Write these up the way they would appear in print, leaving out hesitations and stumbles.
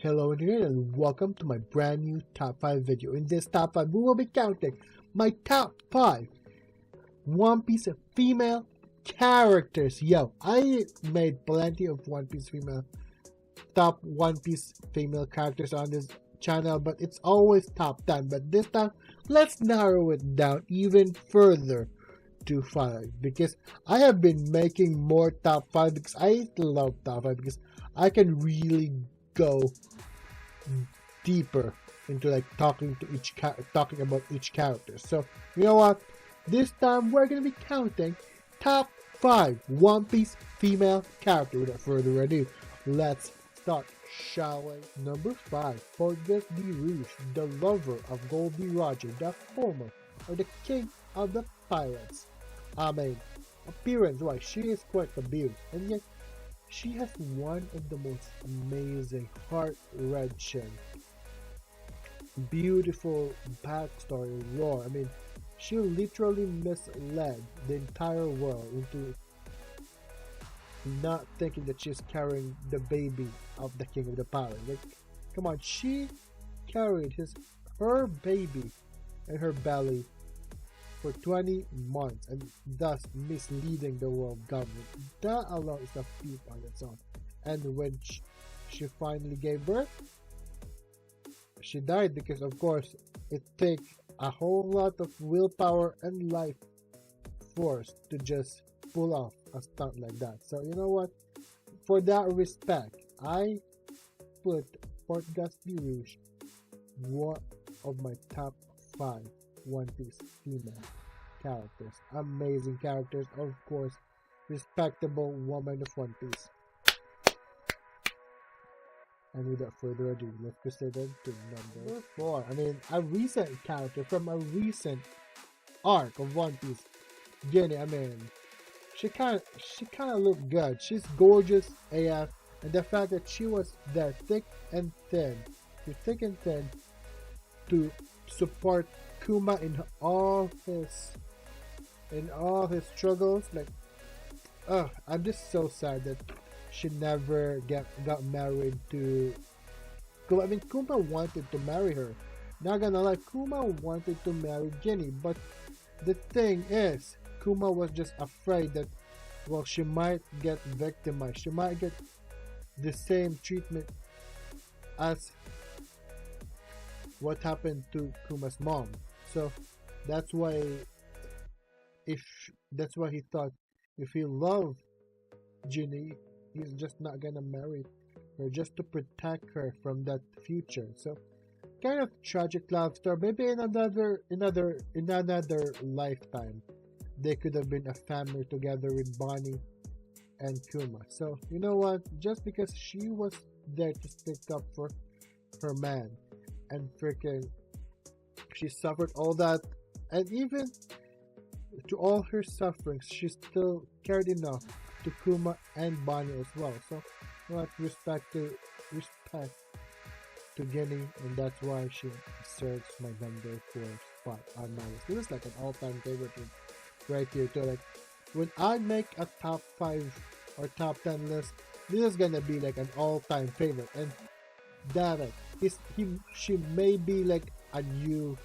Hello again and welcome to my brand new top 5 video. In this top 5 we will be counting my top 5 One Piece female characters. Yo, I made plenty of top One Piece female characters on this channel, but it's always top 10. But this time, let's narrow it down even further to 5 because I have been making more top 5 because I love top 5 because I can really go deeper into like talking about each character. So you know what? This time we're gonna be counting top 5 One Piece female characters. Without further ado, let's start, shall we? Number 5, Portgas D. Rouge, the lover of Goldie Roger, the former or the king of the pirates. I mean, appearance-wise, she is quite a beauty, and yet she has one of the most amazing, heart-wrenching, beautiful backstory lore. I mean, she literally misled the entire world into not thinking that she's carrying the baby of the king of the pirates. Like, come on, she carried her baby in her belly for 20 months and thus misleading the world government. That alone is a feat on its own. And when she finally gave birth, she died because of course it takes a whole lot of willpower and life force to just pull off a stunt like that. So you know what? For that respect, I put Portgas D. Rouge one of my top 5 One Piece female characters. Amazing characters, of course. Respectable woman of One Piece. And without further ado, let's proceed on to number 4. I mean, a recent character from a recent arc of One Piece. Jenny, I mean, she kind of looked good. She's gorgeous AF, and the fact that she was there thick and thin, to support Kuma in all his struggles. Like, I'm just so sad that she never got married to Kuma. I mean, Kuma wanted to marry her. Not gonna lie, Kuma wanted to marry Jenny, but the thing is, Kuma was just afraid that, well, she might get victimized. She might get the same treatment as what happened to Kuma's mom. So that's why he thought if he loved Ginny, he's just not gonna marry her just to protect her from that future. So kind of tragic love story. Maybe in another lifetime they could have been a family together with Bonnie and Kuma. So you know what? Just because she was there to stick up for her man and freaking she suffered all that, and even to all her sufferings she still cared enough to Kuma and Bonnie as well. So you know what? Respect to Ginny, and that's why she serves my number 4 spot on my list. This is like an all-time favorite right here too. Like, when I make a top 5 or top 10 list, this is gonna be like an all-time favorite. And damn it, she may be like a new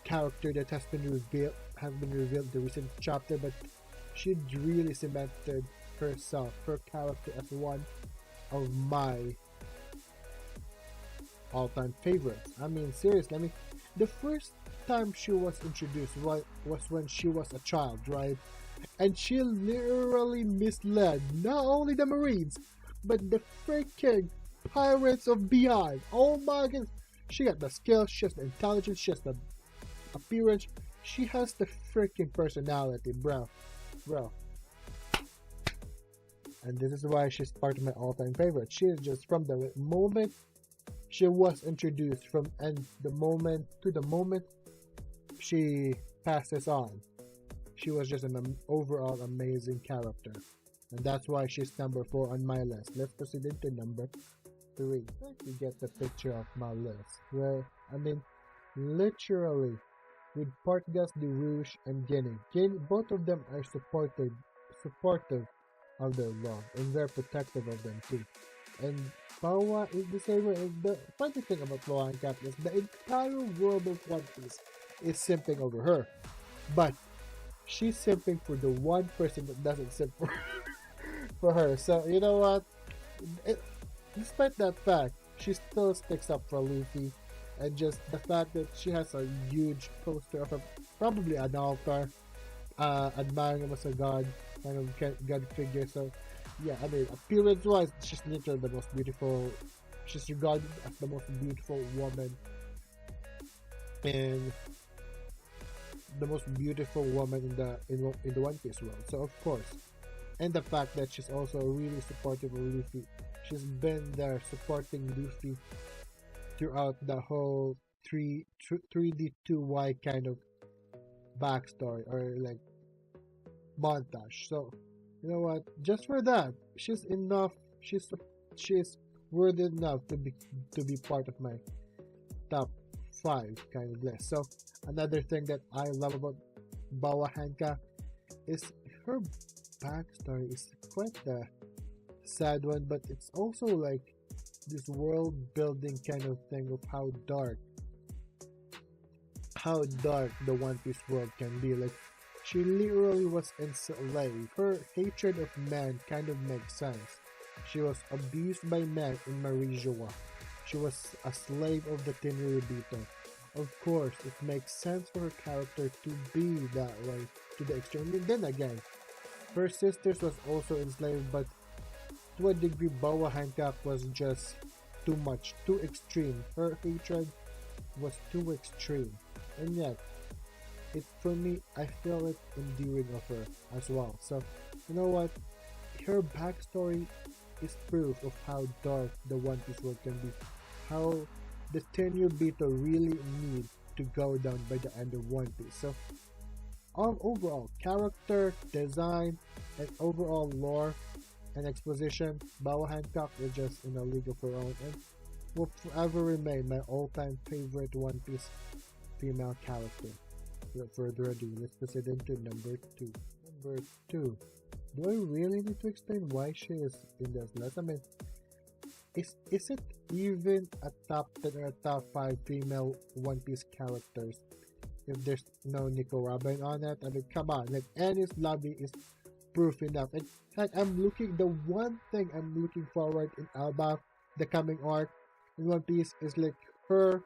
character that has been revealed in the recent chapter, but she really cemented her character as one of my all-time favorites. I mean, seriously, the first time she was introduced was when she was a child, right? And she literally misled not only the Marines, but the freaking pirates of beyond. Oh my goodness. She got the skills, she has the intelligence, she has the appearance, she has the freaking personality, bro. And this is why she's part of my all-time favorite. She is just from the moment she was introduced the moment she passes on. She was just an overall amazing character. And that's why she's number 4 on my list. Let's proceed into number 3. You get the picture of my list. Where, I mean, literally, with Portgas D. Rouge and Ginny, both of them are supportive of their love, and they're protective of them too. And Bawa is the same way. And the funny thing about Bawa and Cap is the entire world of One Piece is simping over her. But she's simping for the one person that doesn't simp for her. So you know what? It, despite that fact, she still sticks up for Luffy, and just the fact that she has a huge poster of probably an altar, admiring him as a god, kind of god figure. So yeah, I mean, appearance-wise, she's literally the most beautiful. She's regarded as the most beautiful woman in in the One Piece world. So of course, and the fact that she's also really supportive of Luffy. She's been there supporting Luffy throughout the whole 3D2Y kind of backstory or like montage. So you know what? Just for that, she's enough. She's worthy enough to be part of my top 5 kind of list. So another thing that I love about Bawa Hanka is her backstory is quite a sad one, but it's also like this world building kind of thing of how dark the One Piece world can be. Like she literally was enslaved. Her hatred of man kind of makes sense. She was abused by men in Marijoa. She was a slave of the Tenryubito. Of course, it makes sense for her character to be that way to the extreme. And then again, her sisters was also enslaved, but to a degree, Boa Hancock was just too much, too extreme. Her hatred was too extreme, and yet, for me, I feel it endearing of her as well. So, you know what? Her backstory is proof of how dark the One Piece world can be, how the Tenryubito really need to go down by the end of One Piece. So, overall character design and overall lore and exposition, Boa Hancock is just in a league of her own and will forever remain my all-time favorite One Piece female character. Without further ado, let's proceed into number 2. Number 2. Do I really need to explain why she is in this list? I mean, is it even a top 10 or a top 5 female One Piece characters if there's no Nico Robin on it? I mean, come on, like Annie's lobby is proof enough. And like the one thing I'm looking forward in Alba, the coming arc in One Piece is like her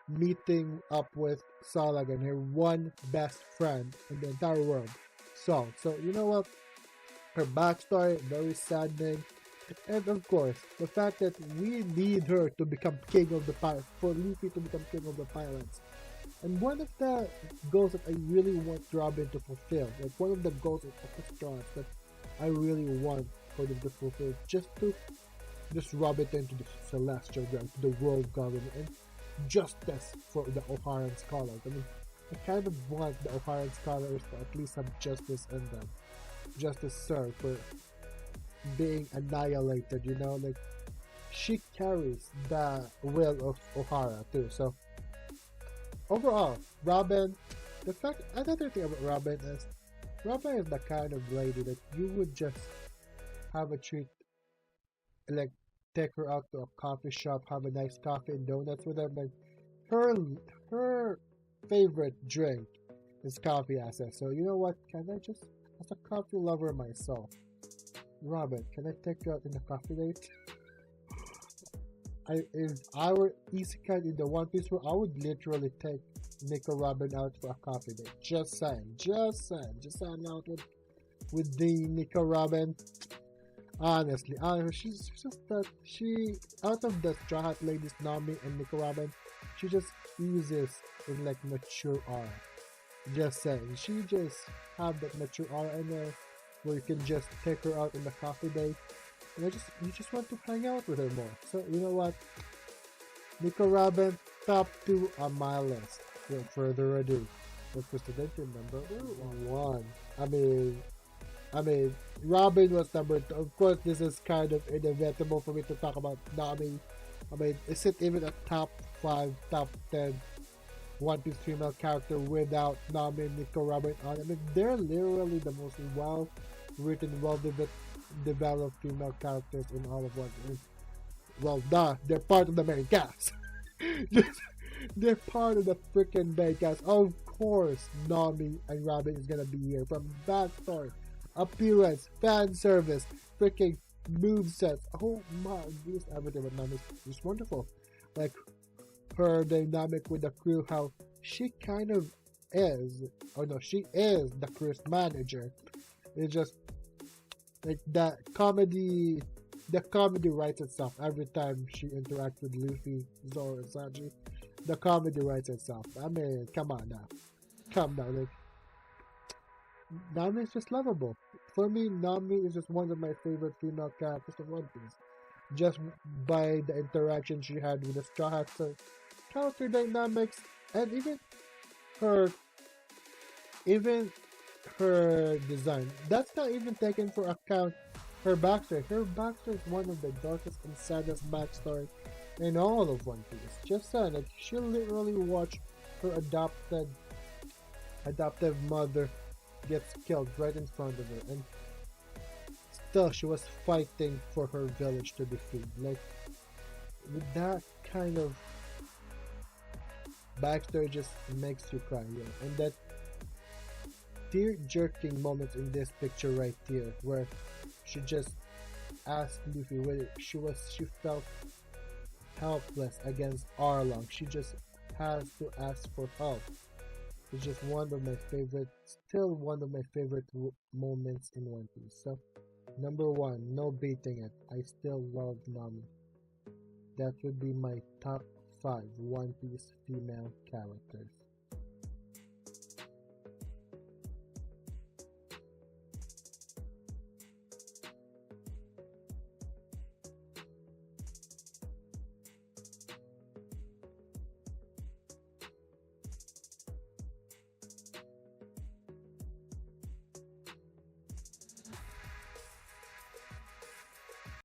meeting up with Saul again, her one best friend in the entire world, Saul. So you know what? Her backstory, very saddening. And of course, the fact that we need her to become king of the pirates, for Luffy to become king of the pirates. And one of the goals that I really want Robin to fulfill, like one of the goals of the stars that I really want for them to fulfill, just Robin into the celestial realm, to the world government, and justice for the O'Haran scholars. I mean, I kind of want the O'Haran scholars to at least have justice in them. Justice served for being annihilated, you know, like she carries the will of O'Hara too. So overall, Robin, another thing about Robin is the kind of lady that you would just have a treat, like take her out to a coffee shop, have a nice coffee and donuts with her. Like her favorite drink is coffee, I said. So you know what? Can I just, as a coffee lover myself, Robin, can I take you out in a coffee date? If I were Isekai in the One Piece world, I would literally take Nico Robin out for a coffee date. Just saying out with the Nico Robin. Honestly, she's just that out of the Straw Hat ladies, Nami and Nico Robin, she just oozes with like mature aura. Just saying, she just have that mature aura in there where you can just take her out in the coffee date. And you just want to hang out with her more. So you know what? Nico Robin, top 2 on my list. Without further ado, let's proceed to number 1. I mean, Robin was number 2. Of course, this is kind of inevitable for me to talk about Nami. I mean, is it even a top 5, top 10 One Piece female character without Nami and Nico Robin on? I mean, they're literally the most well-written, well-developed female characters in all of One Piece. well, duh, they're part of the main cast. Just, they're part of the freaking main cast. Of course, Nami and Robin is gonna be here. From backstory, appearance, fan service, freaking movesets. Oh my goodness, everything with Nami is just wonderful. Like her dynamic with the crew, how she kind of is, or no, she is the crew's manager. It's just like that comedy. The comedy writes itself every time she interacts with Luffy, Zoro, and Sanji. The comedy writes itself. I mean, come on now, come now. Like Nami is just lovable. For me, Nami is just one of my favorite female characters of One Piece. Just by the interaction she had with the Straw Hats, character dynamics, and her even her design. That's not even taken for account her backstory. Her backstory is one of the darkest and saddest backstory in all of One Piece. Just saying, like she literally watched her adoptive mother gets killed right in front of her, and still she was fighting for her village to be free. Like with that kind of backstory just makes you cry, yeah. And that tear-jerking moments in this picture right here, where she just asked Luffy whether she felt helpless against Arlong. She just has to ask for help. It's just one of my favorite, still one of my favorite moments in One Piece. So, number one, no beating it. I still love Nami. That would be my top 5 One Piece female characters.